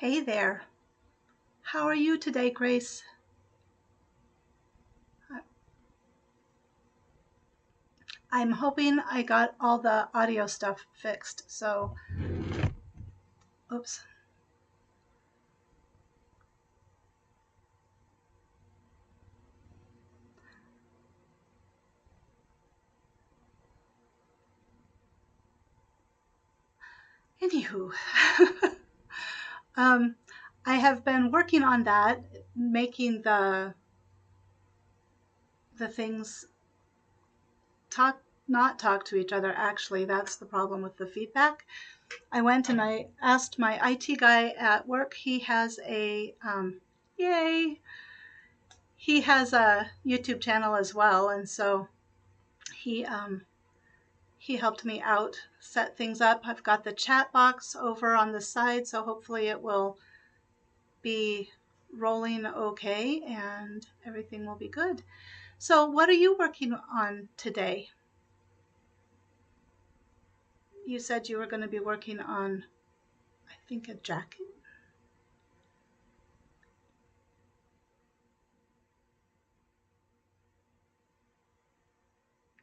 Hey there. How are you today, Grace? I'm hoping I got all the audio stuff fixed. So, oops. Anywho, um, I have been working on that, making the things talk not talk to each other. Actually, that's the problem with the feedback. I went and I asked my IT guy at work. He has yay, he has a YouTube channel as well, and so he he helped me out set things up. I've got the chat box over on the side, so hopefully it will be rolling okay and everything will be good. So what are you working on today? You said you were going to be working on, I think, a jacket.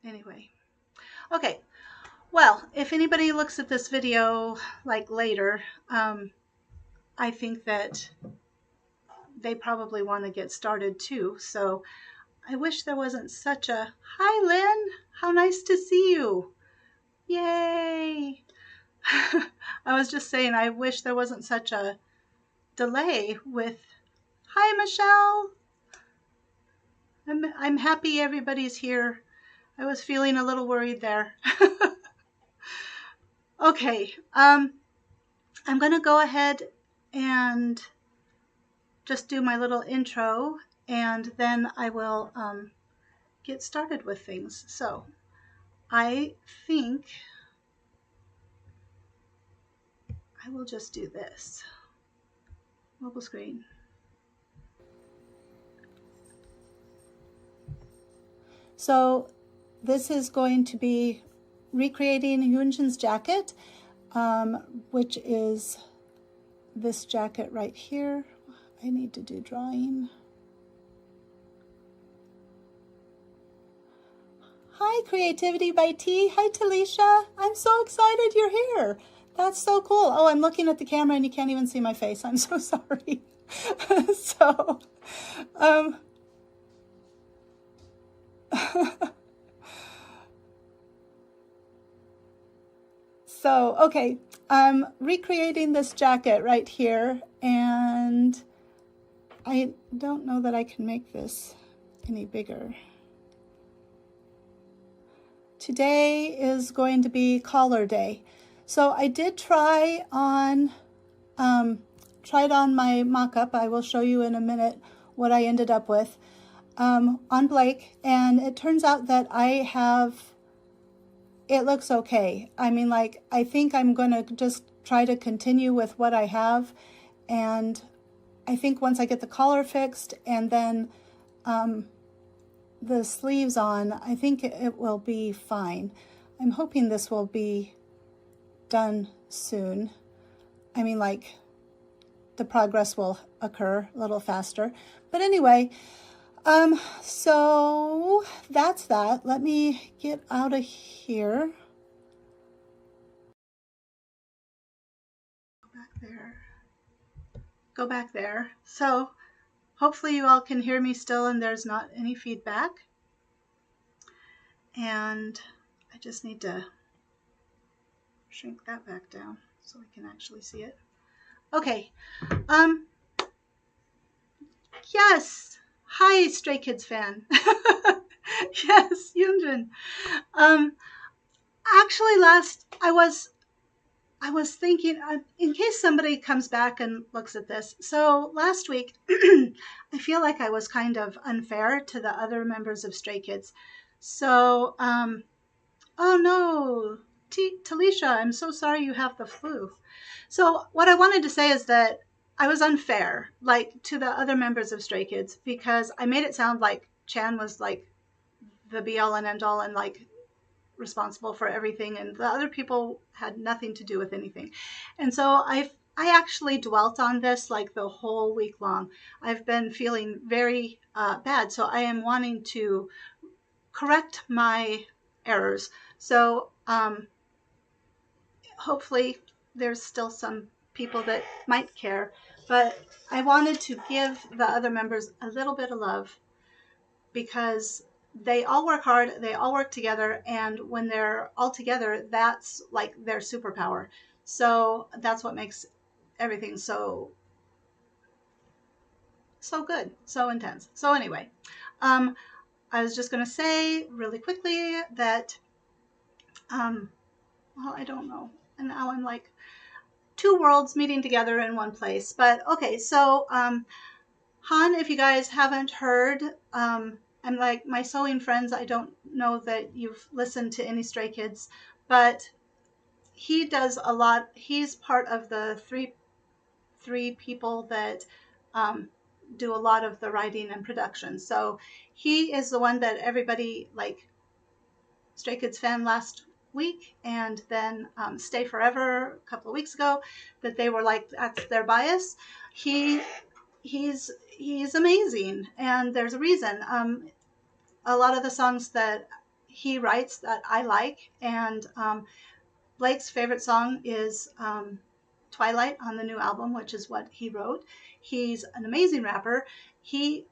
Anyway, okay. Well, if anybody looks at this video like later, I think that they probably want to get started too. So I wish there wasn't such a, hi Lynn, how nice to see you. Yay. I was just saying, I wish there wasn't such a delay with, hi Michelle. I'm happy everybody's here. I was feeling a little worried there. Okay, I'm gonna go ahead and just do my little intro and then I will get started with things. So I think I will just do this. Mobile screen. So this is going to be recreating Hyunjin's jacket, which is this jacket right here. I need to do drawing. Hi, Creativity by T. Hi, Talisha. I'm so excited you're here. That's so cool. Oh, I'm looking at the camera and you can't even see my face. I'm so sorry. So, okay, I'm recreating this jacket right here, and I don't know that I can make this any bigger. Today is going to be collar day. So I did try on my mock-up. I will show you in a minute what I ended up with on Blake, and it turns out that it looks okay. I mean, like, I think I'm going to just try to continue with what I have, and I think once I get the collar fixed and then the sleeves on, I think it will be fine. I'm hoping this will be done soon. I mean, like, the progress will occur a little faster. But anyway, so that's that. Let me get out of here. Go back there. So hopefully you all can hear me still and there's not any feedback. And I just need to shrink that back down so we can actually see it. Okay. Yes. Hi, Stray Kids fan. Yes, Hyunjin. Actually, I was thinking, in case somebody comes back and looks at this. So last week, I feel like I was kind of unfair to the other members of Stray Kids. So, oh no, Talisha, I'm so sorry you have the flu. So what I wanted to say is that I was unfair, like, to the other members of Stray Kids, because I made it sound like Chan was like the be all and end all and like responsible for everything, and the other people had nothing to do with anything. And so I actually dwelt on this like the whole week long. I've been feeling very bad, so I am wanting to correct my errors. So hopefully there's still some people that might care, but I wanted to give the other members a little bit of love because they all work hard, they all work together, and when they're all together, that's like their superpower. So that's what makes everything so good, so intense. So anyway, um, I was just going to say really quickly that, well, I don't know. And now I'm like two worlds meeting together in one place. But okay, so Han, if you guys haven't heard, I'm like my sewing friends. I don't know that you've listened to any Stray Kids, but he does a lot. He's part of the three people that um, do a lot of the writing and production. So he is the one that everybody like Stray Kids fan last week, and then Stay Forever a couple of weeks ago, that they were like that's their bias. He's amazing, and there's a reason. A lot of the songs that he writes that I like, and Blake's favorite song is Twilight on the new album, which is what he wrote. He's an amazing rapper. He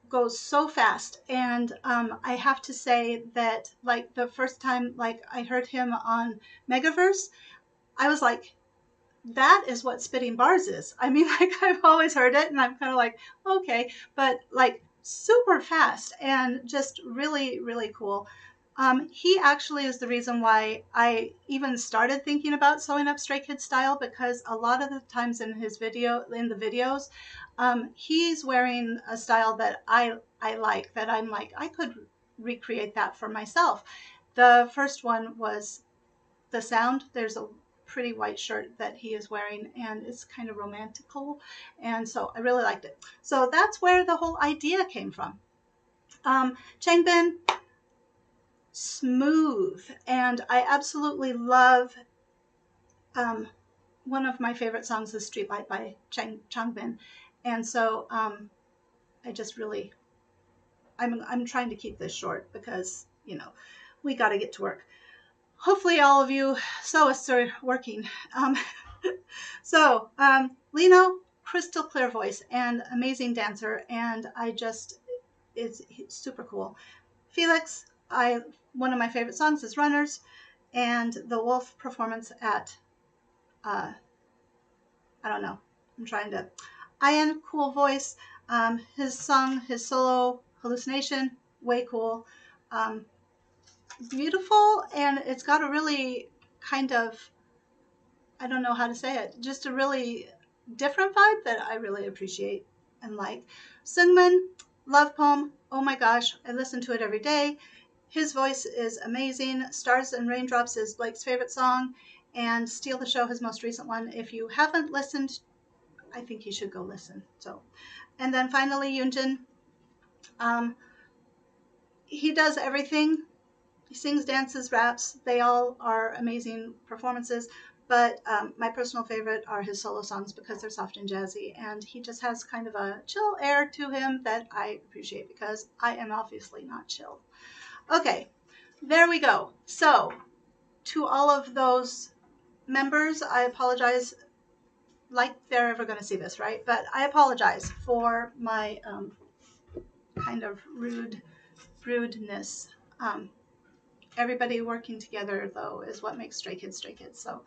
goes so fast, and I have to say that like the first time like I heard him on Megaverse, I was like, that is what spitting bars is. I mean, like I've always heard it and I'm kind of like, okay, but like super fast and just really, really cool. He actually is the reason why I even started thinking about sewing up Stray Kids style, because a lot of the times in the videos, he's wearing a style that I like, that I'm like, I could recreate that for myself. The first one was the sound. There's a pretty white shirt that he is wearing, and it's kind of romantical, and so I really liked it. So that's where the whole idea came from. Changbin, smooth, and I absolutely love one of my favorite songs is Streetlight by Changbin, and so I just really I'm trying to keep this short because we got to get to work. Hopefully all of you sewists are working. Um, Lino, crystal clear voice and amazing dancer, and it's super cool. Felix, one of my favorite songs is Runners, and the Wolf performance at, I don't know, I'm trying to, Ian, cool voice, his solo Hallucination, way cool. Um, Beautiful, and it's got a really kind of, I don't know how to say it, just a really different vibe that I really appreciate and like. Sungmin, Love Poem, oh my gosh, I listen to it every day. His voice is amazing. Stars and Raindrops is Blake's favorite song, and Steal the Show, his most recent one. If you haven't listened, I think you should go listen. So, and then finally, Hyunjin, um, he does everything. He sings, dances, raps. They all are amazing performances. But my personal favorite are his solo songs because they're soft and jazzy. And he just has kind of a chill air to him that I appreciate because I am obviously not chill. Okay, there we go. So to all of those members, I apologize. Like they're ever going to see this, right? But I apologize for my kind of rudeness. Everybody working together, though, is what makes Stray Kids Stray Kids. So,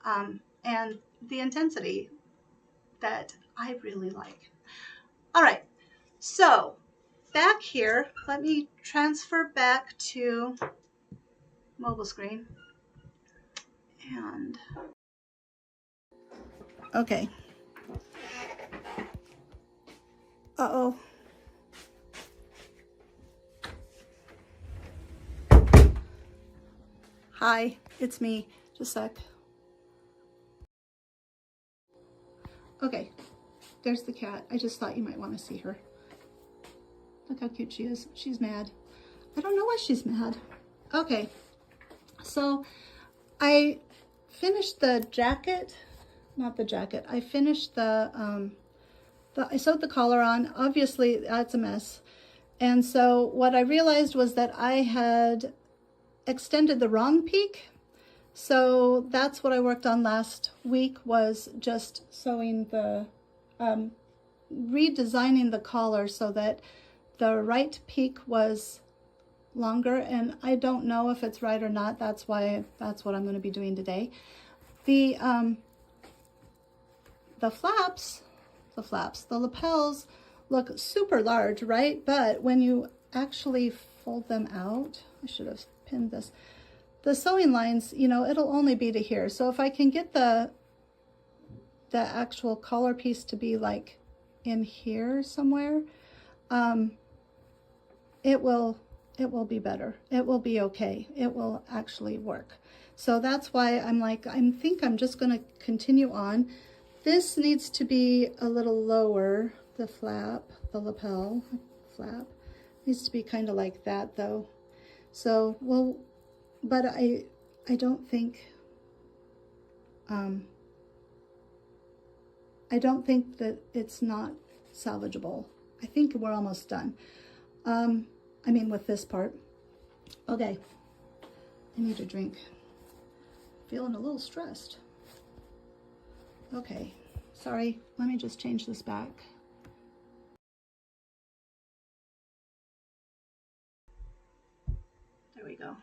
and the intensity that I really like. All right, so back here, let me transfer back to mobile screen. And, okay. Uh-oh. Hi, it's me. Just a sec. Okay, there's the cat. I just thought you might want to see her. Look how cute she is. She's mad. I don't know why she's mad. Okay, so I finished the jacket not the jacket. I finished I sewed the collar on. Obviously, that's a mess. And so what I realized was that I had extended the wrong peak. So that's what I worked on last week, was just sewing redesigning the collar so that the right peak was longer, and I don't know if it's right or not. That's what I'm going to be doing today. The the lapels look super large, right? But when you actually fold them out, I should have pinned this. The sewing lines, you know, it'll only be to here. So if I can get the actual collar piece to be like in here somewhere, it will be better. It will be okay. It will actually work. So that's why I'm like, I think I'm just going to continue on. This needs to be a little lower. The flap, the lapel flap needs to be kind of like that though. So, well, but I don't think, I don't think that it's not salvageable. I think we're almost done. I mean, with this part. Okay, I need a drink. Feeling a little stressed. Okay, sorry, let me just change this back. There we go.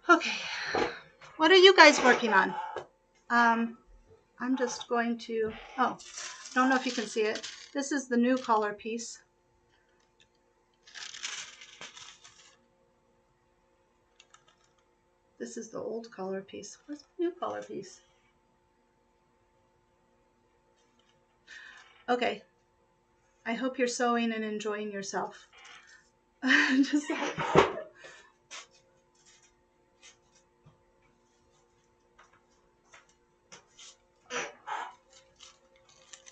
Okay, what are you guys working on? I'm just going to, I don't know if you can see it. This is the new collar piece. This is the old collar piece. Where's the new collar piece? Okay, I hope you're sewing and enjoying yourself. Just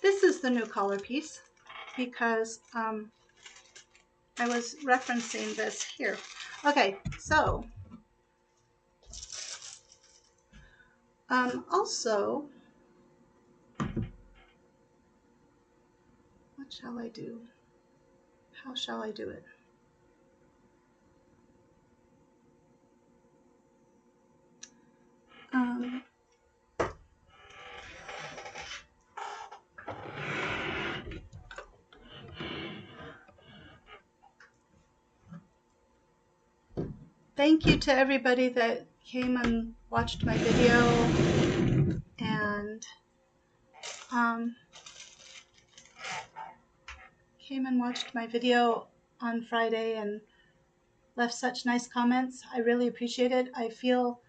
this is the new collar piece because I was referencing this here. Okay, so also, what shall I do? How shall I do it? Thank you to everybody that came and watched my video and came and watched my video on Friday and left such nice comments. I really appreciate it. I feel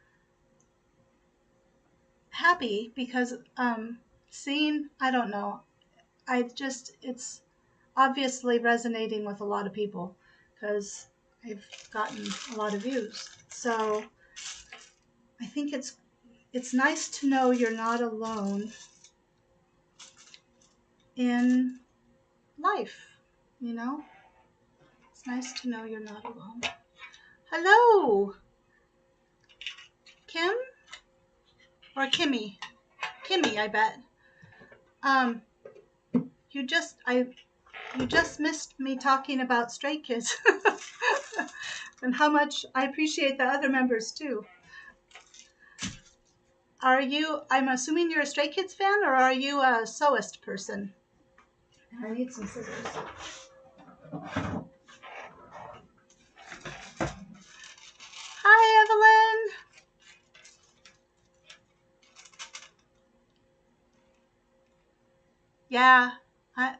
happy because seeing, I don't know, it's obviously resonating with a lot of people because I've gotten a lot of views. So I think it's nice to know you're not alone in life, you know? It's nice to know you're not alone. Hello, Kim or Kimmy? Kimmy, I bet. You just missed me talking about Stray Kids and how much I appreciate the other members too. I'm assuming you're a Stray Kids fan, or are you a sewist person? I need some scissors. Hi, Evelyn. Yeah, I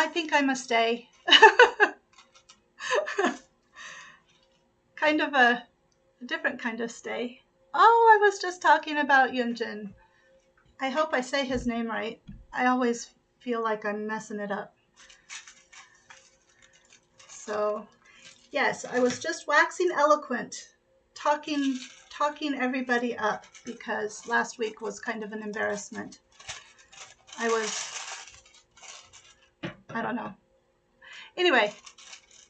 think I must stay. Kind of a different kind of stay. Oh, I was just talking about Hyunjin. I hope I say his name right. I always feel like I'm messing it up. So, yes, I was just waxing eloquent, talking everybody up because last week was kind of an embarrassment. I don't know. Anyway,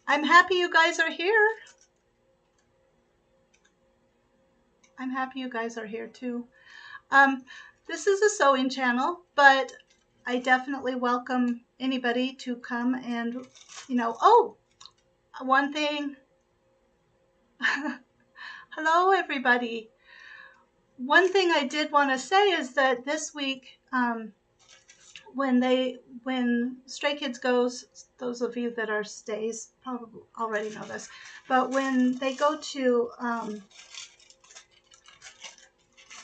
I'm happy you guys are here. I'm happy you guys are here too. Um, this is a sewing channel, but I definitely welcome anybody to come and, oh, one thing. Hello, everybody. One thing I did want to say is that this week, when Stray Kids goes, those of you that are stays probably already know this, but when they go to,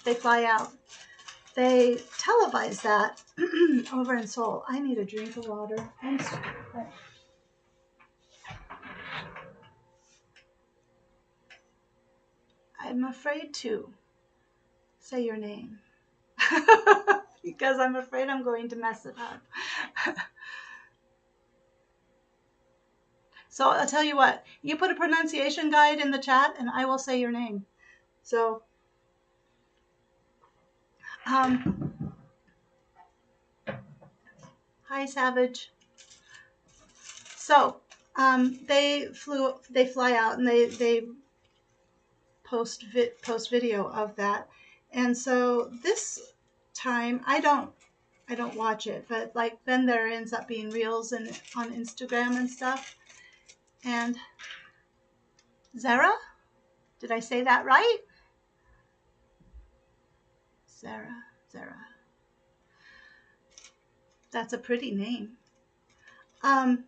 they fly out, they televise that over in Seoul. I need a drink of water. I'm afraid to say your name because I'm afraid I'm going to mess it up. So I'll tell you what, you put a pronunciation guide in the chat and I will say your name. So, hi Savage. So, they fly out and they post video of that. And so this time I don't watch it, but like then there ends up being reels and on Instagram and stuff. And Zara, did I say that right? Zara. That's a pretty name. Feng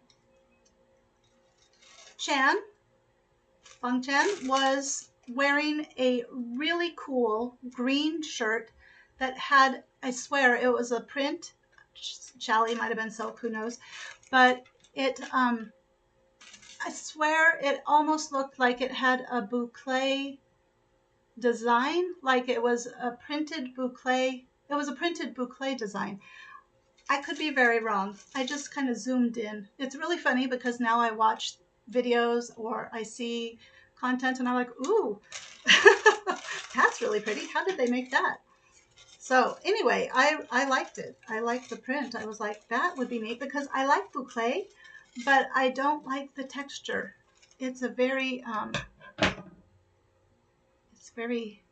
Chan was wearing a really cool green shirt that had, I swear it was a print. Challie might have been silk, who knows? But it, I swear it almost looked like it had a boucle design, like it was a printed boucle. It was a printed boucle design. I could be very wrong. I just kind of zoomed in. It's really funny because now I watch videos or I see content and I'm like, ooh, that's really pretty. How did they make that? So anyway, I liked it. I liked the print. I was like, that would be neat because I like boucle, but I don't like the texture. It's a very, it's very,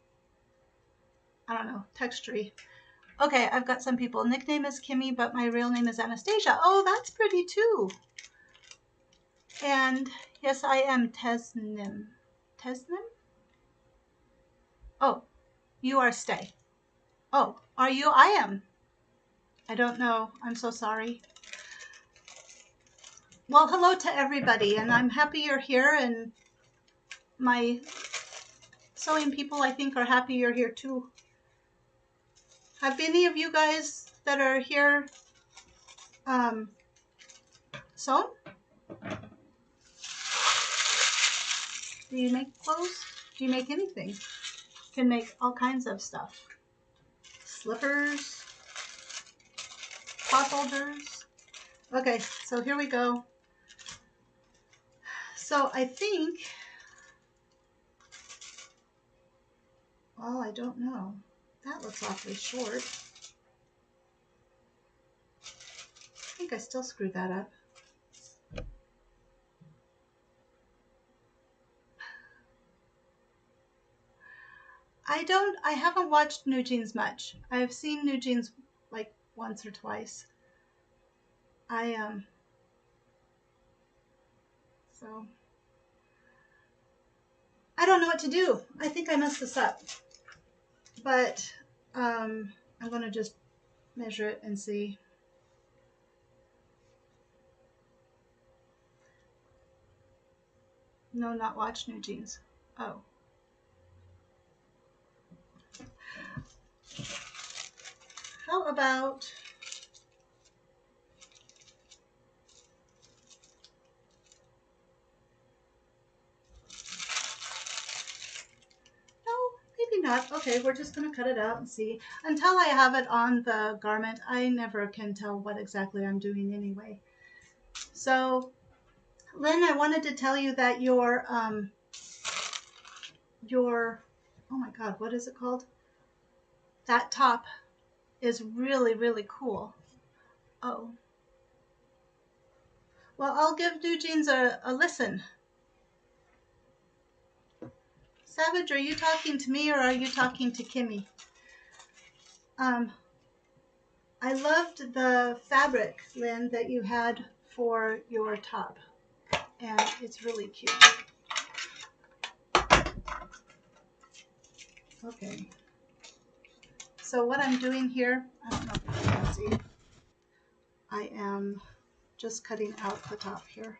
I don't know, textury. Okay, I've got some people. Nickname is Kimmy, but my real name is Anastasia. Oh, that's pretty too. And yes, I am Tesnim. Tesnim? Oh, you are Stay. Oh, are you? I am. I don't know. I'm so sorry. Well, hello to everybody, and I'm happy you're here, and my sewing people, I think, are happy you're here too. Have any of you guys that are here sewn? Do you make clothes? Do you make anything? You can make all kinds of stuff. Slippers, pot holders. Okay, so here we go. So I think, well, I don't know. That looks awfully short. I think I still screwed that up. I haven't watched New Jeans much. I've seen New Jeans like once or twice. So I don't know what to do. I think I messed this up. But I'm gonna just measure it and see. No, not watch New Jeans. Oh. How about maybe not. Okay, we're just going to cut it out and see. Until I have it on the garment, I never can tell what exactly I'm doing anyway. So, Lynn, I wanted to tell you that your, oh my God, what is it called? That top is really, really cool. Oh. Well, I'll give New Jeans a listen. Savage, are you talking to me or are you talking to Kimmy? I loved the fabric, Lynn, that you had for your top, and it's really cute. Okay. So what I'm doing here, I don't know if you can see, I am just cutting out the top here.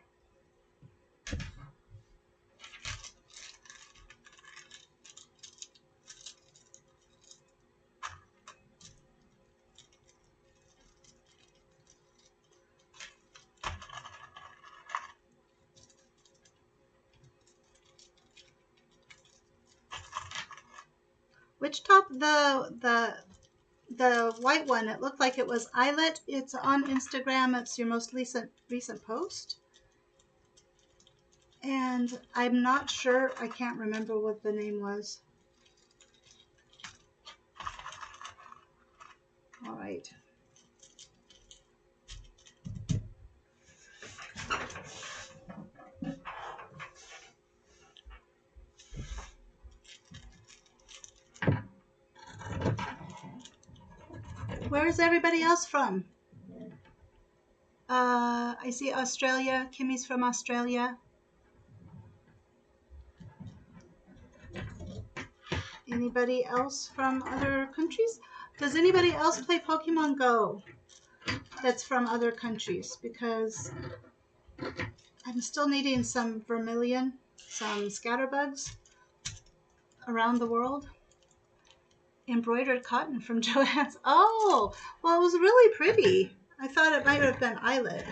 Which top? The white one. It looked like it was Eyelet. It's on Instagram. It's your most recent post. And I'm not sure. I can't remember what the name was. All right. Where's everybody else from? I see Australia. Kimmy's from Australia. Anybody else from other countries? Does anybody else play Pokemon Go that's from other countries? Because I'm still needing some vermilion, some scatterbugs around the world. Embroidered cotton from Joann's. Oh, well, it was really pretty. I thought it might have been Eyelet.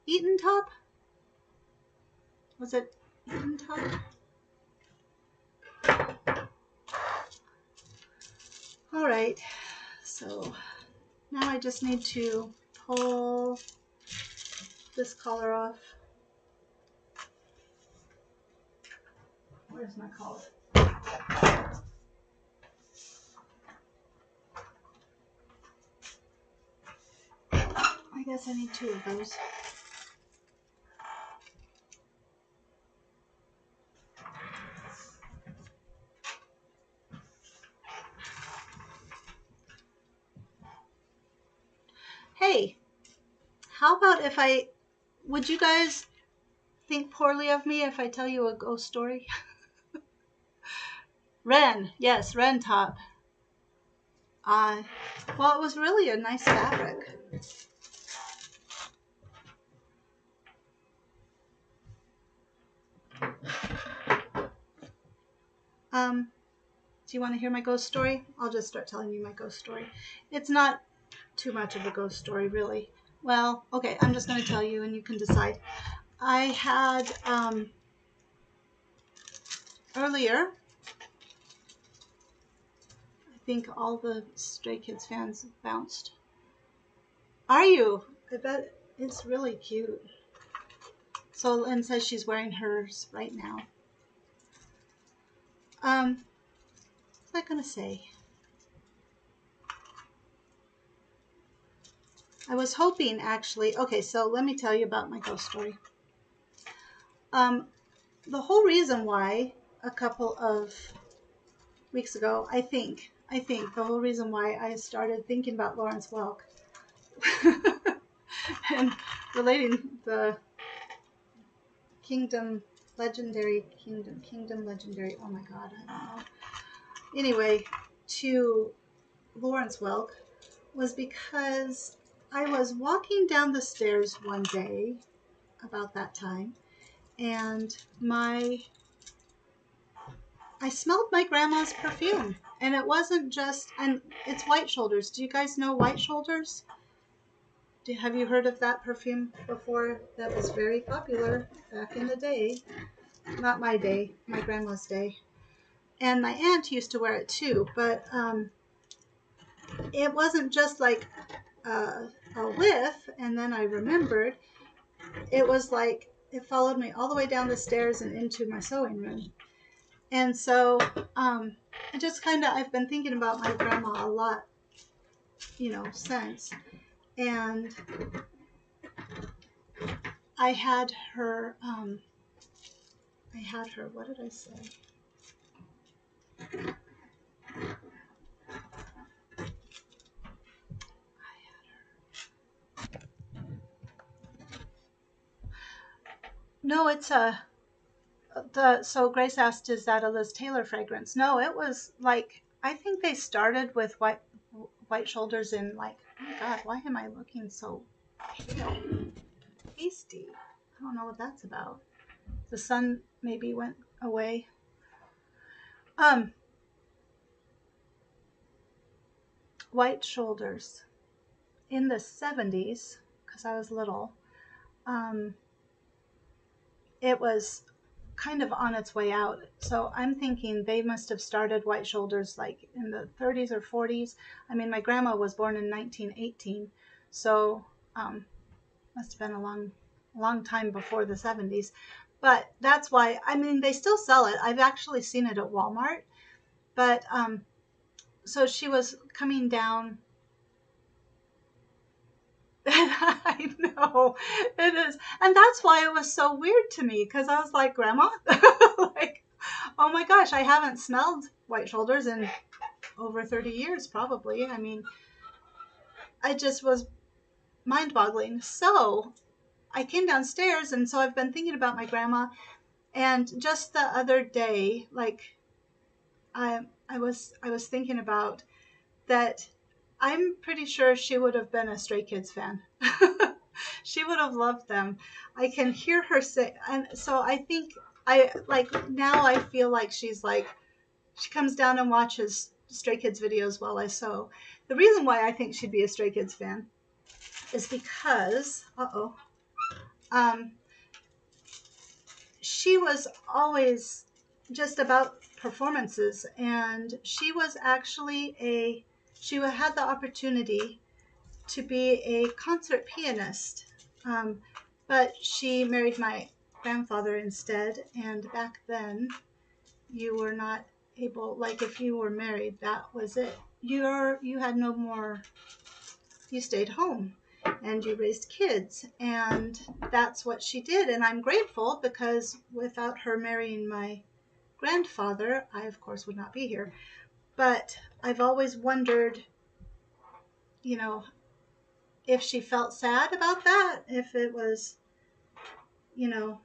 Eaton top? Was it Eaton top? All right, so now I just need to pull this collar off. Where's my collar? I guess I need two of those. Hey, how about if would you guys think poorly of me if I tell you a ghost story? Wren, yes, Wren top. Well, it was really a nice fabric. Do you want to hear my ghost story? I'll just start telling you my ghost story. It's not too much of a ghost story, really. Well, okay, I'm just going to tell you and you can decide. I had, earlier, I think all the Stray Kids fans bounced. Are you? I bet it's really cute. So Lynn says she's wearing hers right now. What was I going to say? I was hoping, actually, okay, so let me tell you about my ghost story. The whole reason why a couple of weeks ago, I think the whole reason why I started thinking about Lawrence Welk and relating the Kingdom Legendary, oh my God, I don't know. Anyway, to Lawrence Welk was because I was walking down the stairs one day about that time, and I smelled my grandma's perfume, and it wasn't just, and it's White Shoulders. Do you guys know White Shoulders? Have you heard of that perfume before? That was very popular back in the day. Not my day, my grandma's day. And my aunt used to wear it too, but it wasn't just like a whiff, and then I remembered. It was like it followed me all the way down the stairs and into my sewing room. And so I just I've been thinking about my grandma a lot, since. And I had her I had her. What did I say? No, it's a so Grace asked, is that a Liz Taylor fragrance? No, it was like, I think they started with white shoulders in like, oh my God, why am I looking so pale? Pasty. I don't know what that's about. The sun maybe went away. Um, White shoulders in the 70s, because I was little. Um, it was kind of on its way out. So I'm thinking they must have started white shoulders like in the 30s or 40s. I mean, my grandma was born in 1918, so must have been a long time before the 70s. But that's why, I mean, they still sell it. I've actually seen it at Walmart. But so she was coming down. I know it is. And that's why it was so weird to me, because I was like, Grandma, like, oh my gosh, I haven't smelled white shoulders in over 30 years, probably. I mean, I just was mind boggling. So I came downstairs, and so I've been thinking about my grandma. And just the other day, like, I was thinking about that. I'm pretty sure she would have been a Stray Kids fan. She would have loved them. I can hear her say, and so I think I like now I feel like she's like, she comes down and watches Stray Kids videos while I sew. The reason why I think she'd be a Stray Kids fan is because, um, she was always just about performances, and she was actually she had the opportunity to be a concert pianist, um, but she married my grandfather instead. And back then, you were not able, like, if you were married, that was it. You had no more. You stayed home, and you raised kids, and that's what she did. And I'm grateful, because without her marrying my grandfather, I of course would not be here. But I've always wondered, you know, if she felt sad about that, if it was, you know,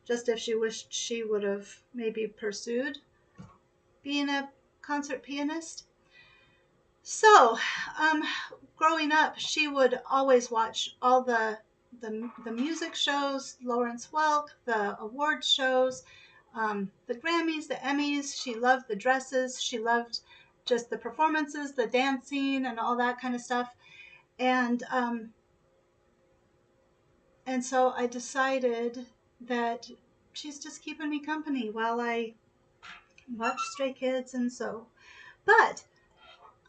just if she wished she would have maybe pursued being a concert pianist. So, um, growing up, she would always watch all the music shows, Lawrence Welk, the award shows, the Grammys, the Emmys. She loved the dresses. She loved just the performances, the dancing, and all that kind of stuff. And and so I decided that she's just keeping me company while I watch Stray Kids and so. But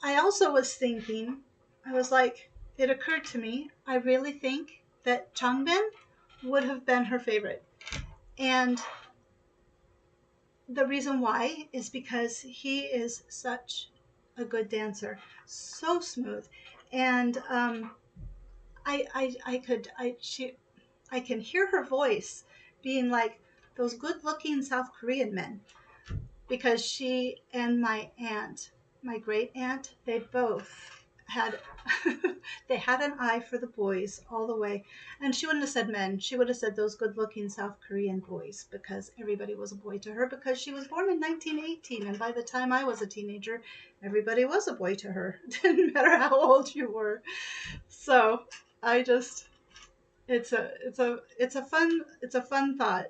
I also was thinking, I was like, it occurred to me, I really think that Changbin would have been her favorite. And the reason why is because he is such a good dancer, so smooth. And I can hear her voice being like those good looking South Korean men, because she and my great aunt, they both had they had an eye for the boys all the way. And she wouldn't have said men, she would have said those good looking South Korean boys, because everybody was a boy to her, because she was born in 1918, and by the time I was a teenager, everybody was a boy to her. Didn't matter how old you were. So I just, it's a fun thought.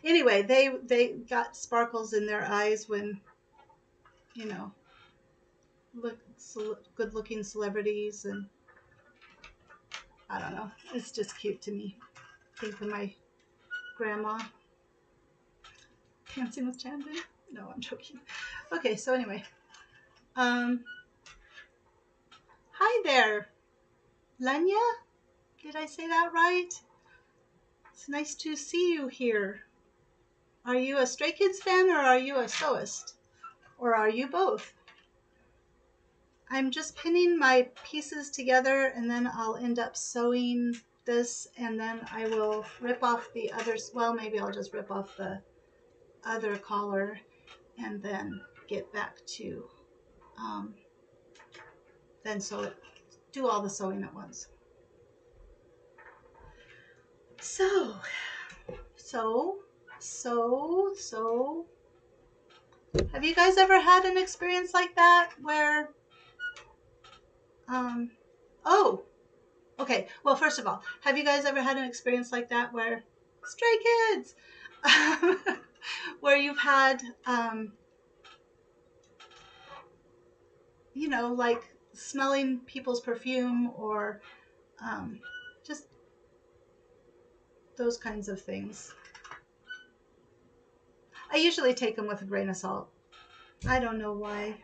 Anyway, they got sparkles in their eyes when, you know, good looking celebrities, and I don't know, it's just cute to me. Think of my grandma dancing with Chandon. No, I'm joking. Okay, so anyway, um, hi there, Lenya. Did I say that right? It's nice to see you here. Are you a Stray Kids fan, or are you a sewist, or are you both? I'm just pinning my pieces together, and then I'll end up sewing this, and then I will rip off the others. Well, maybe I'll just rip off the other collar and then get back to then sew it, do all the sewing at once. So have you guys ever had an experience like that where oh, okay, well, first of all, have you guys ever had an experience like that where stray kids where you've had you know, like smelling people's perfume or just those kinds of things? I usually take them with a grain of salt. I don't know why.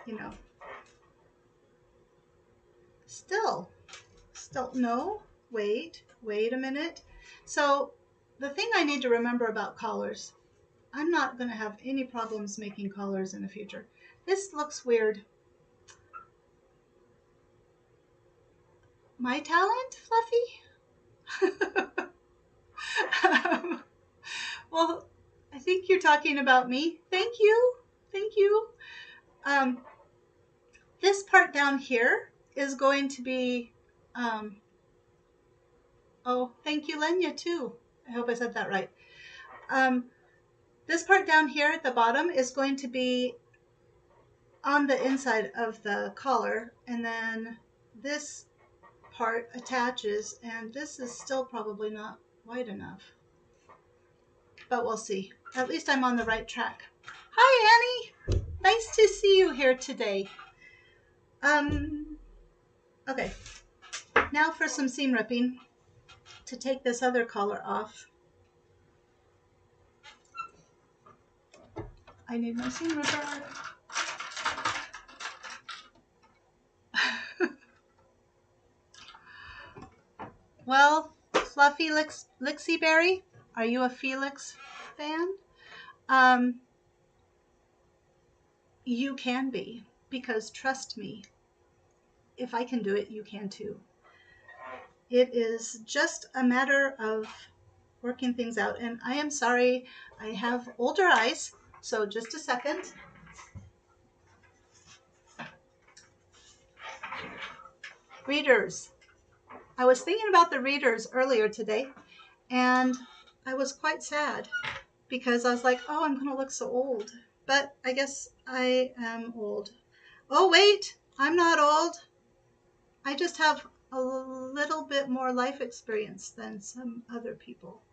You know, still, no, wait a minute. So the thing I need to remember about collars, I'm not going to have any problems making collars in the future. This looks weird. My talent, Fluffy? Well, I think you're talking about me. Thank you. Thank you. This part down here is going to be, oh, thank you, Lenya, too. I hope I said that right. This part down here at the bottom is going to be on the inside of the collar, and then this part attaches, and this is still probably not wide enough. But we'll see. At least I'm on the right track. Hi, Annie. Nice to see you here today. Okay. Now for some seam ripping to take this other collar off. I need my seam ripper. Well, Fluffy Lixie Berry, are you a Felix fan? You can be, because trust me, if I can do it, you can too. It is just a matter of working things out. And I am sorry, I have older eyes, so just a second. Readers. I was thinking about the readers earlier today, and I was quite sad because I was like, oh, I'm going to look so old. But I guess I am old. Oh, wait, I'm not old. I just have a little bit more life experience than some other people.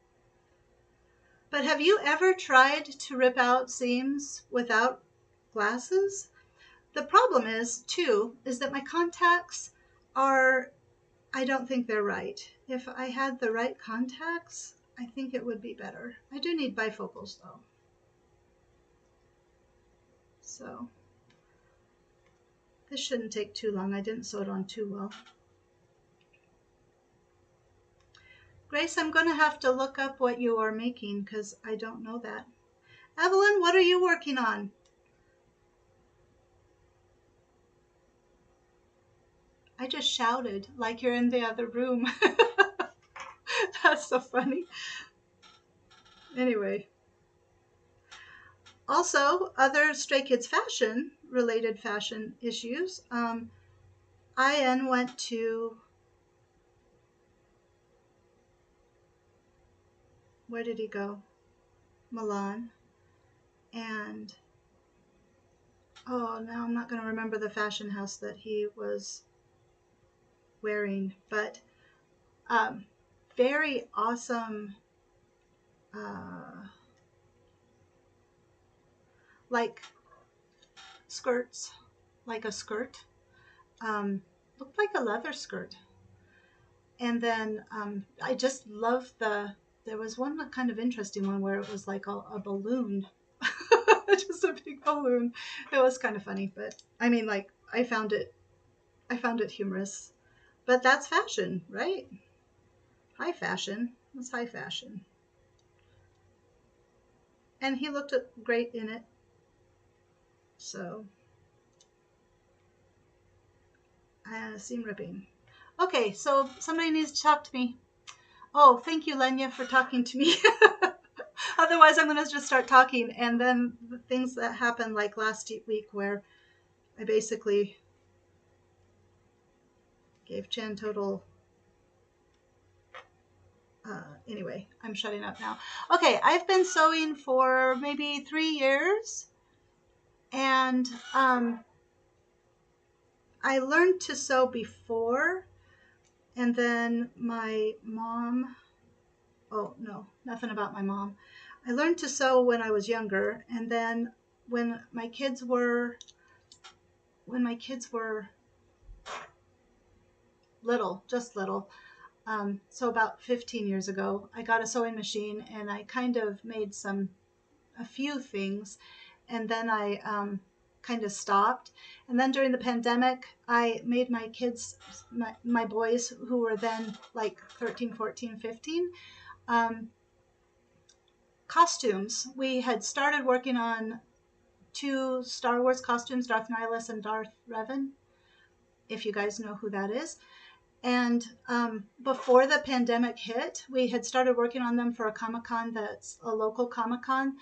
But have you ever tried to rip out seams without glasses? The problem is, too, is that my contacts are, I don't think they're right. If I had the right contacts, I think it would be better. I do need bifocals, though. So this shouldn't take too long. I didn't sew it on too well. Grace, I'm going to have to look up what you are making because I don't know that. Evelyn, what are you working on? I just shouted like you're in the other room. That's so funny. Anyway. Also, other Stray Kids fashion, related fashion issues. IN went to, where did he go? Milan. And, oh, now I'm not going to remember the fashion house that he was wearing, but very awesome, like skirts, like a skirt. Looked like a leather skirt. And then I just love there was one kind of interesting one where it was like a balloon. Just a big balloon. It was kind of funny, but I mean, like, I found it humorous. But that's fashion, right? High fashion. That's high fashion. And he looked great in it. So, seam ripping. Okay, so somebody needs to talk to me. Oh, thank you, Lenya, for talking to me. Otherwise, I'm going to just start talking. And then the things that happened like last week where I basically gave Jen total. Anyway, I'm shutting up now. Okay, I've been sewing for maybe 3 years. And I learned to sew before. And then my mom, oh no, nothing about my mom. I learned to sew when I was younger. And then when my kids were little, just little, so about 15 years ago, I got a sewing machine and I kind of made a few things, and then I kind of stopped. And then during the pandemic, I made my kids, my boys who were then like 13, 14, 15, costumes. We had started working on 2 Star Wars costumes, Darth Nihilus and Darth Revan, if you guys know who that is. And before the pandemic hit, we had started working on them for a Comic-Con that's a local Comic-Con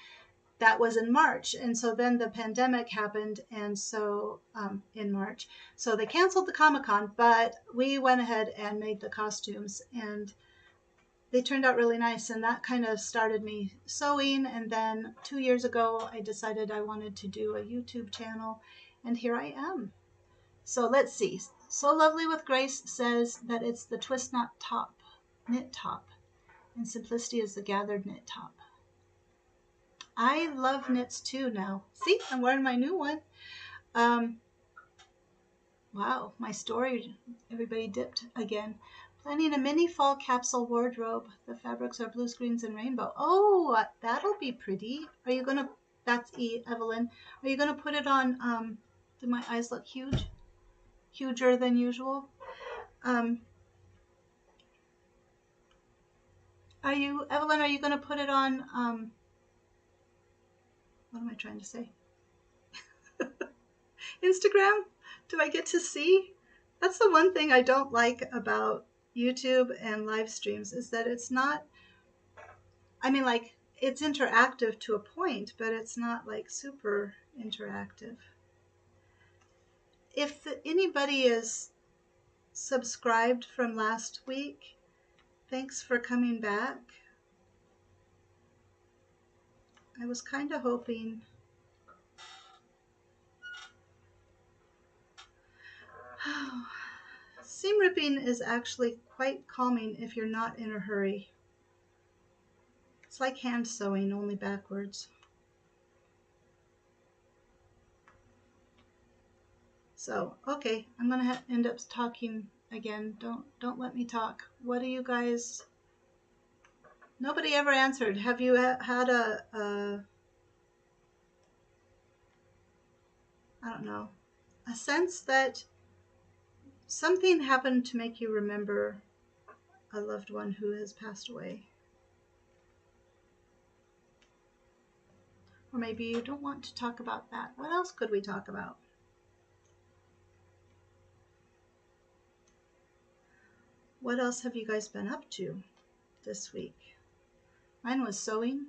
that was in March. And so then the pandemic happened, and so in March. So they canceled the Comic-Con, but we went ahead and made the costumes, and they turned out really nice. And that kind of started me sewing. And then 2 years ago, I decided I wanted to do a YouTube channel, and here I am. So let's see. So Lovely with Grace says that it's the twist knot top, knit top, and Simplicity is the gathered knit top. I love knits too now. See, I'm wearing my new one. Wow, my story, everybody dipped again. Planning a mini fall capsule wardrobe. The fabrics are blues, greens, and rainbow. Oh, that'll be pretty. Are you gonna, that's Evelyn. Are you gonna put it on, do my eyes look huge? Huger than usual? Evelyn, are you going to put it on, what am I trying to say? Instagram? Do I get to see? That's the one thing I don't like about YouTube and live streams is that it's not, I mean, like, it's interactive to a point, but it's not like super interactive. If anybody is subscribed from last week, thanks for coming back. I was kind of hoping. Seam ripping is actually quite calming if you're not in a hurry. It's like hand sewing, only backwards. So, okay, I'm gonna end up talking again. Don't let me talk. What do you guys? Nobody ever answered. Have you had I don't know, a sense that something happened to make you remember a loved one who has passed away? Or maybe you don't want to talk about that. What else could we talk about? What else have you guys been up to this week? Mine was sewing.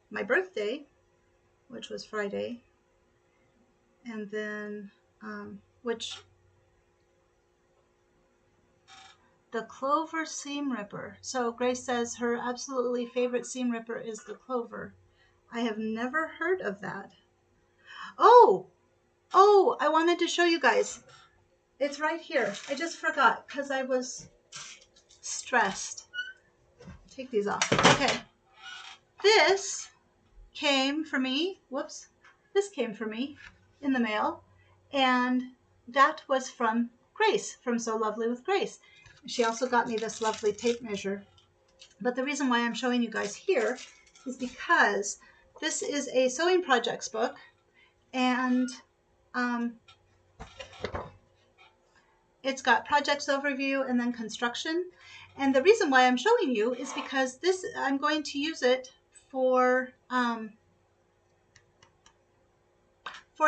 My birthday, which was Friday, and then, which, the Clover seam ripper. So Grace says her absolutely favorite seam ripper is the Clover. I have never heard of that. Oh, I wanted to show you guys. It's right here. I just forgot because I was stressed. Take these off. Okay. This came for me. Whoops. This came for me in the mail. And that was from Grace, from So Lovely with Grace. She also got me this lovely tape measure. But the reason why I'm showing you guys here is because this is a sewing projects book, and it's got projects overview and then construction. And the reason why I'm showing you is because this, I'm going to use it for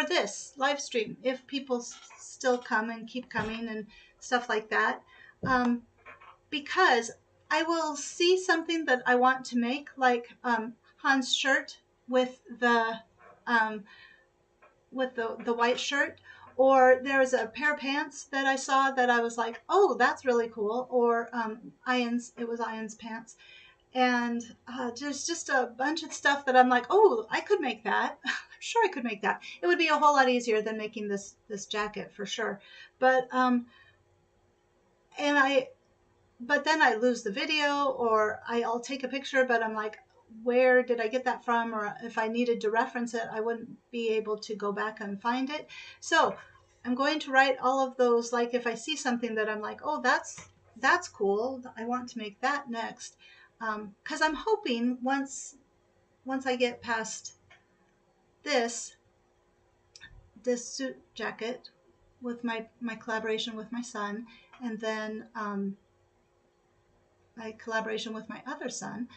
this live stream if people still come and keep coming. And stuff like that. Because I will see something that I want to make, like Han's shirt with um, the white shirt, or there's a pair of pants that I saw that I was like, oh, that's really cool, or it was Ian's pants, and there's just a bunch of stuff that I'm like, oh, I could make that. I'm sure I could make that. It would be a whole lot easier than making this jacket for sure, but and I but then I lose the video, or I'll take a picture, but I'm like, where did I get that from? Or if I needed to reference it, I wouldn't be able to go back and find it. So I'm going to write all of those. Like if I see something that I'm like, oh, that's cool, I want to make that next. Because I'm hoping once I get past this suit jacket with my collaboration with my son, and then my collaboration with my other son,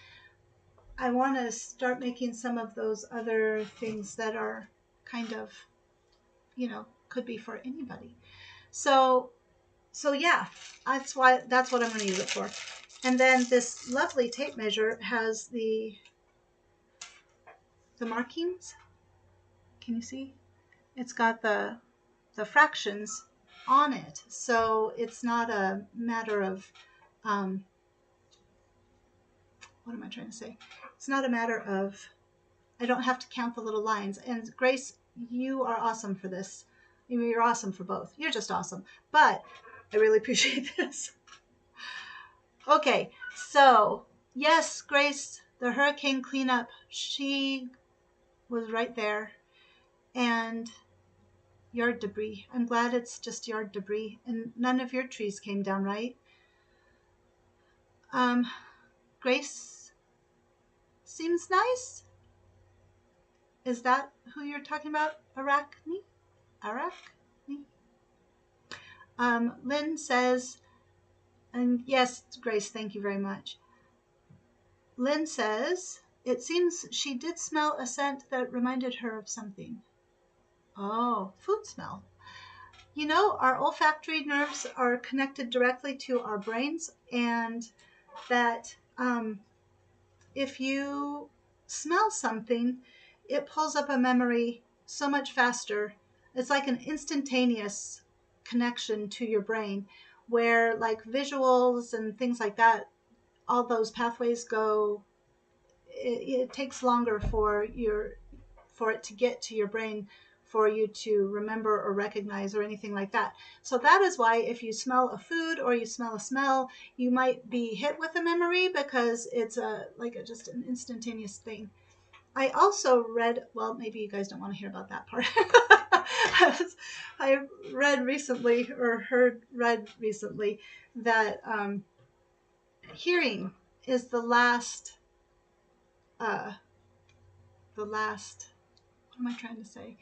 I want to start making some of those other things that are kind of, could be for anybody. So yeah, that's what I'm going to use it for. And then this lovely tape measure has the markings. Can you see? It's got the fractions on it, so it's not a matter of what am I trying to say? It's not a matter of, I don't have to count the little lines. And Grace, you are awesome for this. I mean, you're awesome for both. You're just awesome. But I really appreciate this. Okay, so yes, Grace, the hurricane cleanup, she was right there. And yard debris. I'm glad it's just yard debris. And none of your trees came down, right? Grace seems nice. Is that who you're talking about? Arachne? Lynn says, and yes, Grace, thank you very much. Lynn says, it seems she did smell a scent that reminded her of something. Oh, food smell. Our olfactory nerves are connected directly to our brains, and that if you smell something, it pulls up a memory so much faster. It's like an instantaneous connection to your brain, where like visuals and things like that, all those pathways go, it takes longer for it to get to your brain, for you to remember or recognize or anything like that. So that is why if you smell a food or you smell a smell, you might be hit with a memory, because it's just an instantaneous thing. I also read, well, maybe you guys don't want to hear about that part. I read recently that hearing is the last, what am I trying to say?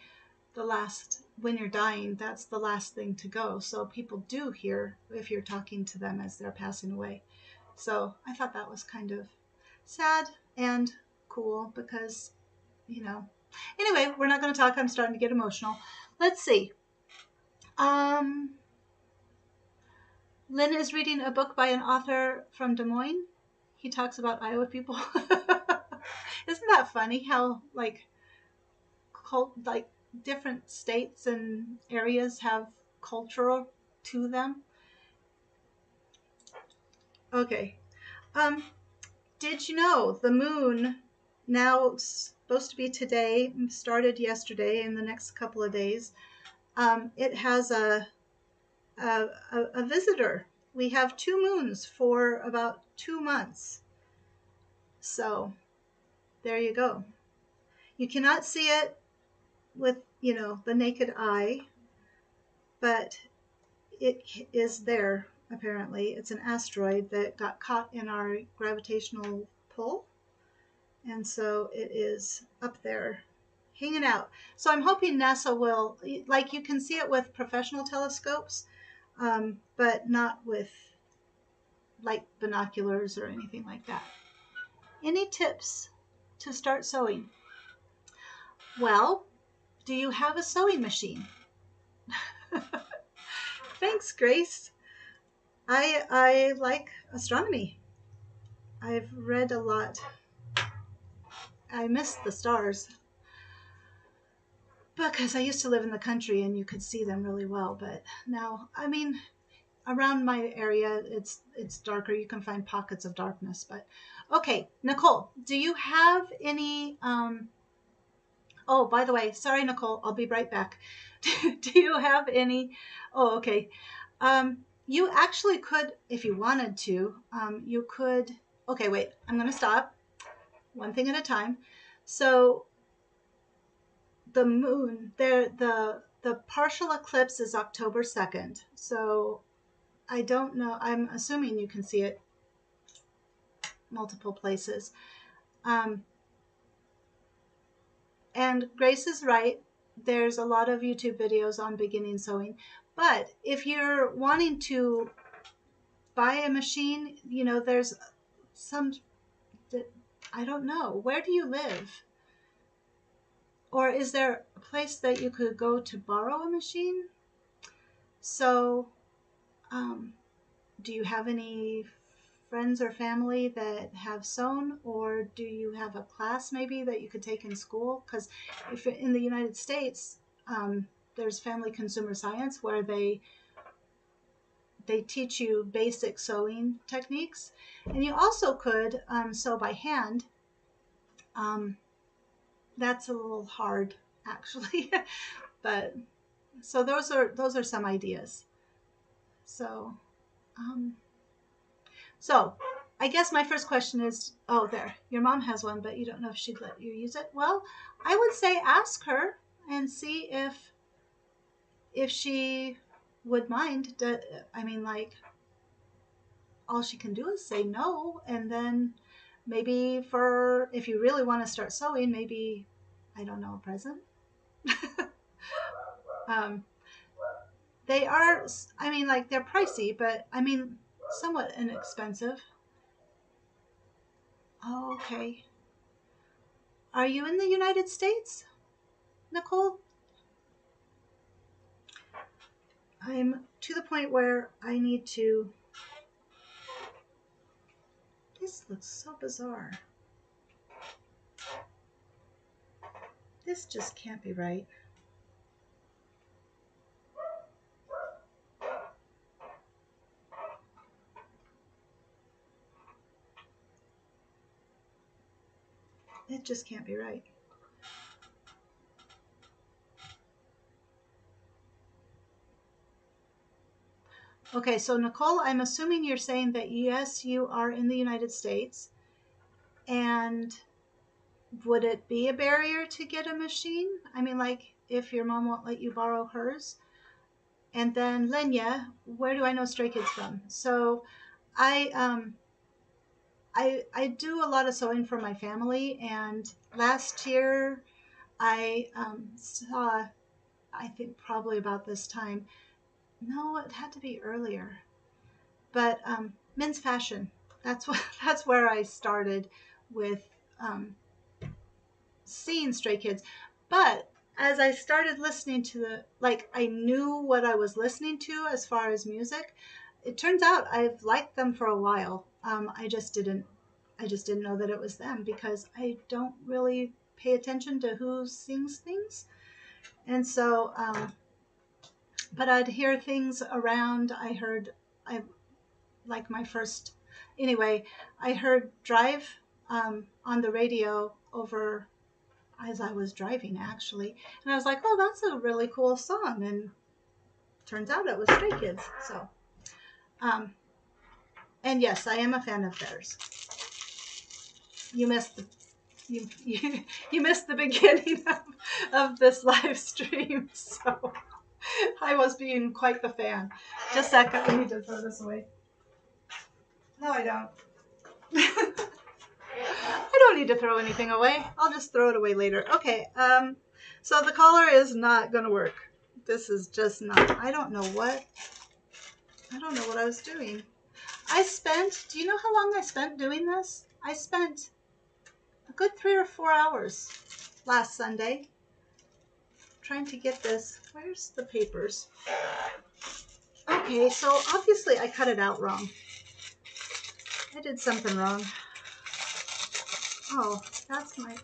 When you're dying, that's the last thing to go. So people do hear if you're talking to them as they're passing away. So I thought that was kind of sad and cool because, Anyway, we're not going to talk. I'm starting to get emotional. Let's see. Lynn is reading a book by an author from Des Moines. He talks about Iowa people. Isn't that funny how different states and areas have cultural to them? Okay. Did you know the moon, now supposed to be today, started yesterday, in the next couple of days, it has a visitor. We have two moons for about 2 months. So there you go. You cannot see it with, the naked eye, but it is there, apparently. It's an asteroid that got caught in our gravitational pull. And so it is up there hanging out. So I'm hoping NASA will, you can see it with professional telescopes, but not with binoculars or anything like that. Any tips to start sewing? Well, do you have a sewing machine? Thanks, Grace. I like astronomy. I've read a lot. I miss the stars because I used to live in the country and you could see them really well. But now, I mean, around my area, it's darker. You can find pockets of darkness. But okay, Nicole, do you have any? Oh, by the way, sorry, Nicole, I'll be right back. Do you have any? Oh, okay. You actually could, if you wanted to, you could. Okay, wait. I'm going to stop. One thing at a time. So the moon, the partial eclipse is October 2nd. So I don't know. I'm assuming you can see it multiple places. Um, and Grace is right. There's a lot of YouTube videos on beginning sewing. But if you're wanting to buy a machine, there's some, I don't know. Where do you live? Or is there a place that you could go to borrow a machine? So, um, do you have any friends or family that have sewn, or do you have a class maybe that you could take in school? Because if in the United States, there's family consumer science where they teach you basic sewing techniques, and you also could sew by hand. Um, that's a little hard, actually, but so those are some ideas. So. Um, So, I guess my first question is, oh, there, your mom has one, but you don't know if she'd let you use it. Well, I would say ask her and see if she would mind. I mean, like, all she can do is say no, and then maybe for if you really want to start sewing, maybe I don't know, a present. um, they are, I mean, like they're pricey, but I mean, somewhat inexpensive. Oh, okay. Are you in the United States, Nicole? I'm to the point where I need to. This looks so bizarre. This just can't be right. It just can't be right. Okay, so Nicole, I'm assuming you're saying that yes, you are in the United States. And would it be a barrier to get a machine? I mean, like if your mom won't let you borrow hers? And then Lenya, where do I know Stray Kids from? So I I do a lot of sewing for my family, and last year I saw, I think probably about this time. No, it had to be earlier. But men's fashion. That's what. That's where I started with um, seeing Stray Kids. But as I started listening to I knew what I was listening to as far as music. It turns out I've liked them for a while. I just didn't know that it was them because I don't really pay attention to who sings things. And so, but I'd hear things around. I like my first, anyway, I heard Drive on the radio over as I was driving actually. And I was like, oh, that's a really cool song. And turns out it was Stray Kids. So, um, and yes, I am a fan of theirs. You missed the, you missed the beginning of this live stream. So I was being quite the fan. Just a second, I need to throw this away. No, I don't. I don't need to throw anything away. I'll just throw it away later. Okay, so the collar is not going to work. This is just not. I don't know what I was doing. Do you know how long I spent doing this? I spent a good 3 or 4 hours last Sunday trying to get this. Where's the papers? Okay, so obviously I cut it out wrong. I did something wrong. Oh, that's my...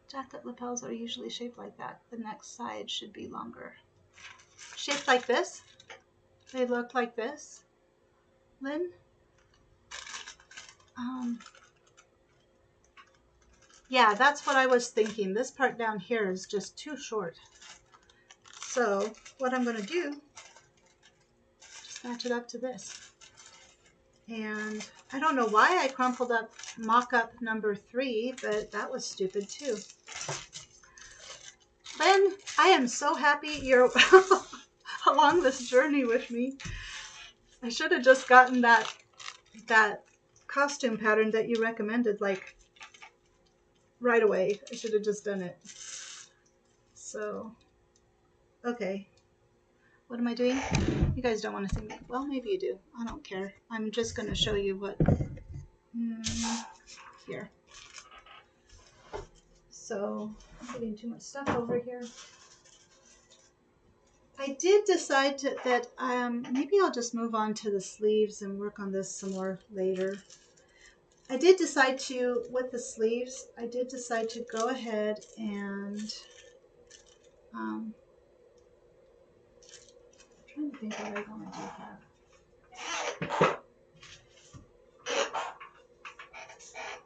Jacket lapels are usually shaped like that. The next side should be longer. Shaped like this? They look like this, Lynn? Yeah, that's what I was thinking. This part down here is just too short. So what I'm going to do, just match it up to this. And I don't know why I crumpled up mock-up number 3, but that was stupid too. Lynn, I am so happy you're along this journey with me. I should have just gotten that costume pattern that you recommended like right away. I should have just done it. So, okay. What am I doing? You guys don't want to see me. Well, maybe you do. I don't care. I'm just going to show you what... here. So, I'm putting too much stuff over here. I did decide that maybe I'll just move on to the sleeves and work on this some more later. I did decide to, with the sleeves, I did decide to go ahead and I'm trying to think what I want to do here.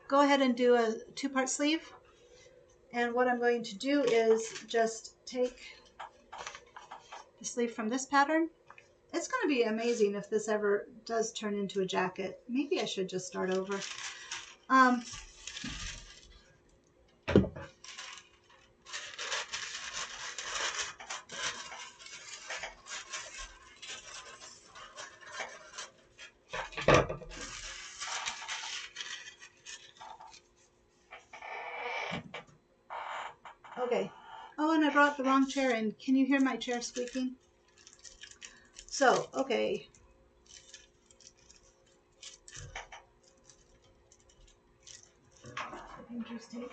Go ahead and do a 2-part sleeve. And what I'm going to do is just take the sleeve from this pattern. It's going to be amazing if this ever does turn into a jacket. Maybe I should just start over. Okay. Oh, and I brought the wrong chair in. Can you hear my chair squeaking? So, okay. Interesting.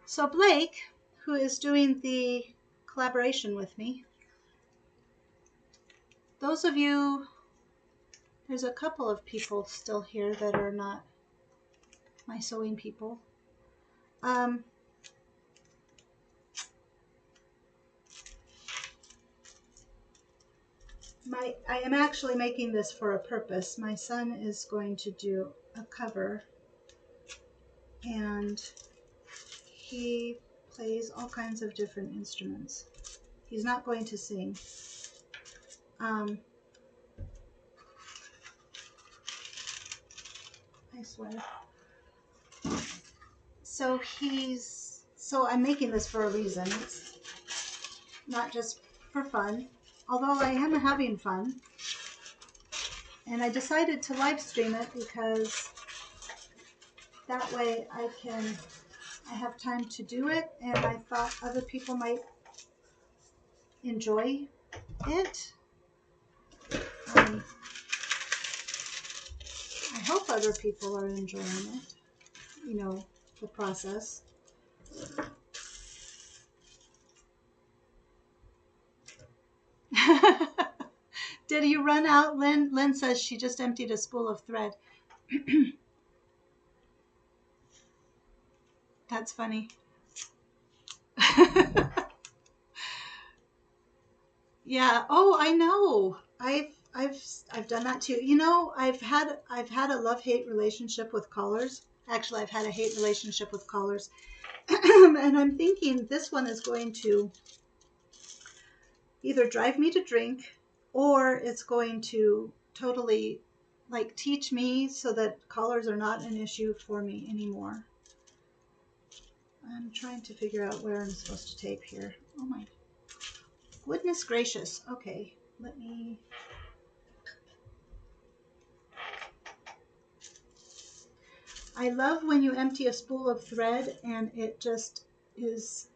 So Blake, who is doing the collaboration with me, those of you, there's a couple of people still here that are not my sewing people. I am actually making this for a purpose. My son is going to do a cover, and he plays all kinds of different instruments. He's not going to sing. I swear. So I'm making this for a reason. It's not just for fun, although I am having fun. And I decided to live stream it because that way I have time to do it, and I thought other people might enjoy it. I hope other people are enjoying it, the process. Did you run out, Lynn? Lynn says she just emptied a spool of thread. That's funny. Yeah. Oh, I know. I've done that too. I've had a love-hate relationship with collars. Actually, I've had a hate relationship with collars. And I'm thinking this one is going to either drive me to drink, or it's going to totally teach me so that collars are not an issue for me anymore. I'm trying to figure out where I'm supposed to tape here. Oh my goodness gracious. Okay, let me... I love when you empty a spool of thread and it just is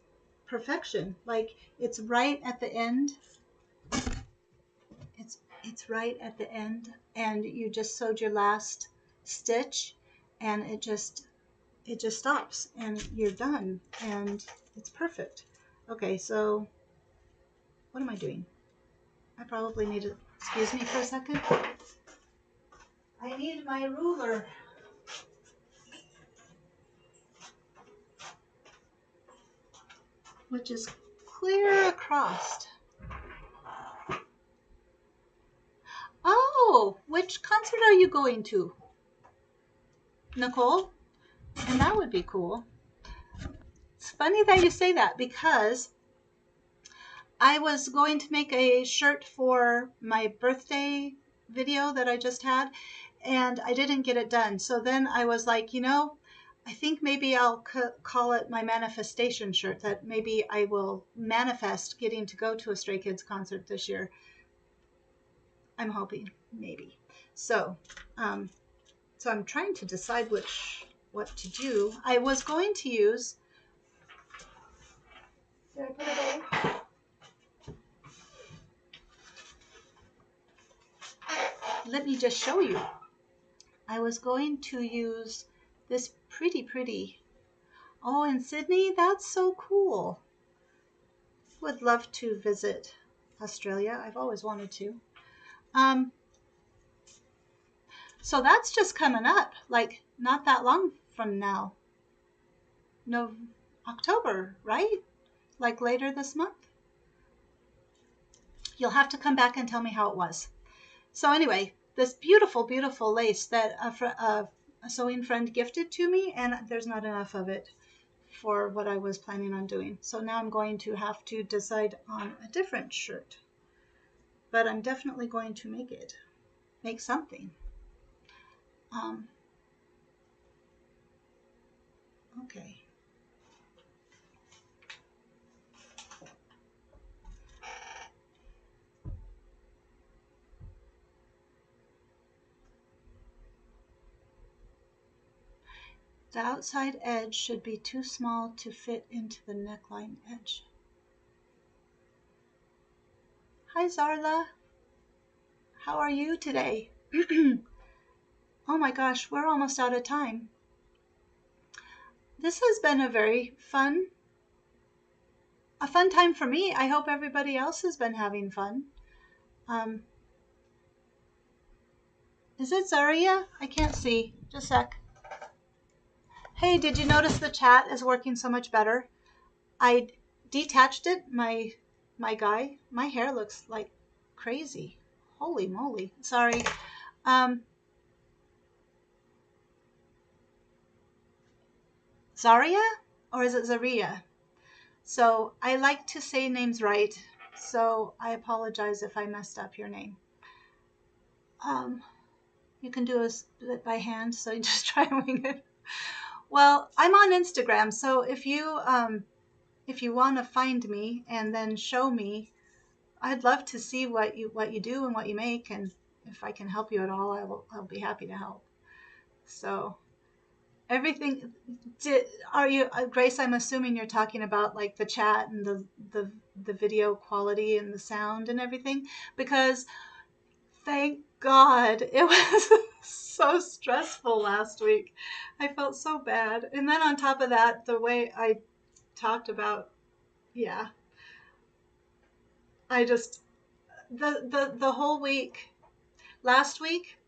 perfection. Like, it's right at the end. it's right at the end, and you just sewed your last stitch, and it just stops, and you're done, and it's perfect. Okay, so what am I doing? I probably need to excuse me for a second. I need my ruler, which is clear across. Oh, which concert are you going to, Nicole? And that would be cool. It's funny that you say that, because I was going to make a shirt for my birthday video that I just had, and I didn't get it done. So then I was like, I think maybe I'll call it my manifestation shirt, that maybe I will manifest getting to go to a Stray Kids concert this year. I'm hoping, maybe. So, so I'm trying to decide what to do. I was going to use. Did I put it away? Let me just show you. I was going to use this pretty. Oh, in Sydney? That's so cool. Would love to visit Australia. I've always wanted to. So that's just coming up, like not that long from now. No, October, right? Like later this month. You'll have to come back and tell me how it was. So anyway, this beautiful lace that a sewing friend gifted to me, and there's not enough of it for what I was planning on doing. So now I'm going to have to decide on a different shirt. But I'm definitely going to make something. Okay. The outside edge should be too small to fit into the neckline edge. Hi, Zarla. How are you today? Oh my gosh, we're almost out of time. This has been a fun time for me. I hope everybody else has been having fun. Is it Zaria? I can't see. Just a sec. Hey, did you notice the chat is working so much better? I detached it, my guy. My hair looks like crazy. Holy moly. Sorry. Zaria? Or is it Zaria? So I like to say names right, so I apologize if I messed up your name. You can do it by hand, so you just try and wing it. Well, I'm on Instagram, so if you want to find me and then show me, I'd love to see what you do and what you make, and if I can help you at all, I'll be happy to help. So everything. Are you, Grace? I'm assuming you're talking about like the chat and the video quality and the sound and everything, because thank God it was so stressful last week. I felt so bad, and then on top of that, the way I talked about, yeah, I just the whole week, last week.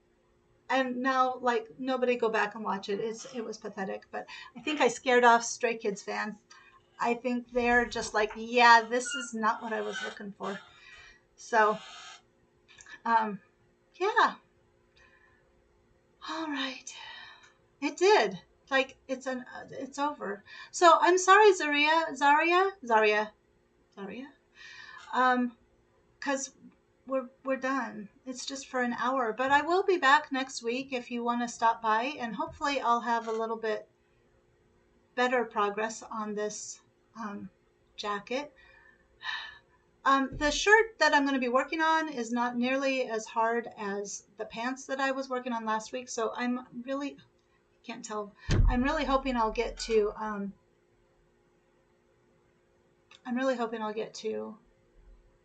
And now, like, nobody go back and watch it. It was pathetic, but I think I scared off Stray Kids fan. I think they're just like, yeah, this is not what I was looking for. So, yeah. All right. It did. Like, it's over. So I'm sorry, Zaria. Because we're done. It's just for an hour, but I will be back next week if you want to stop by, and hopefully I'll have a little bit better progress on this jacket. The shirt that I'm going to be working on is not nearly as hard as the pants that I was working on last week, so I'm really hoping I'll get to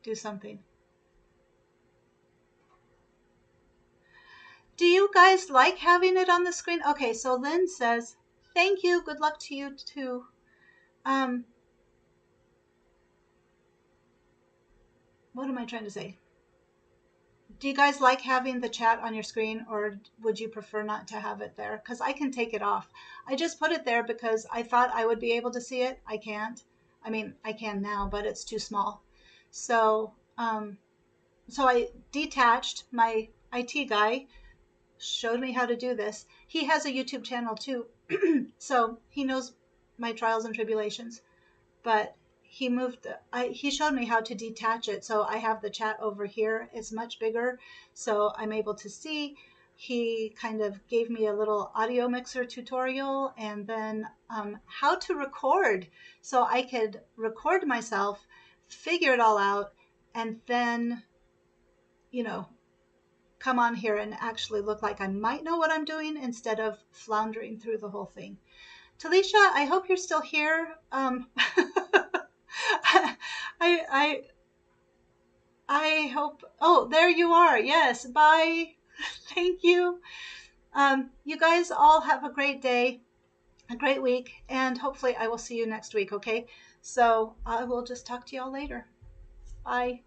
do something. Do you guys like having it on the screen? Okay, so Lynn says, thank you. Good luck to you too. Um, what am I trying to say? Do you guys like having the chat on your screen, or would you prefer not to have it there? Because I can take it off. I just put it there because I thought I would be able to see it. I can't. I mean, I can now, but it's too small. So, so I detached. My IT guy showed me how to do this. He has a YouTube channel too, so he knows my trials and tribulations. But he showed me how to detach it, so I have the chat over here. It's much bigger, so I'm able to see. He kind of gave me a little audio mixer tutorial, and then how to record, so I could record myself, figure it all out, and then, you know, come on here and actually look like I might know what I'm doing instead of floundering through the whole thing. Talisha, I hope you're still here. I, I, I hope. Oh, there you are. Yes. Bye. Thank you. You guys all have a great day, a great week, and hopefully I will see you next week. Okay. So I will just talk to y'all later. Bye.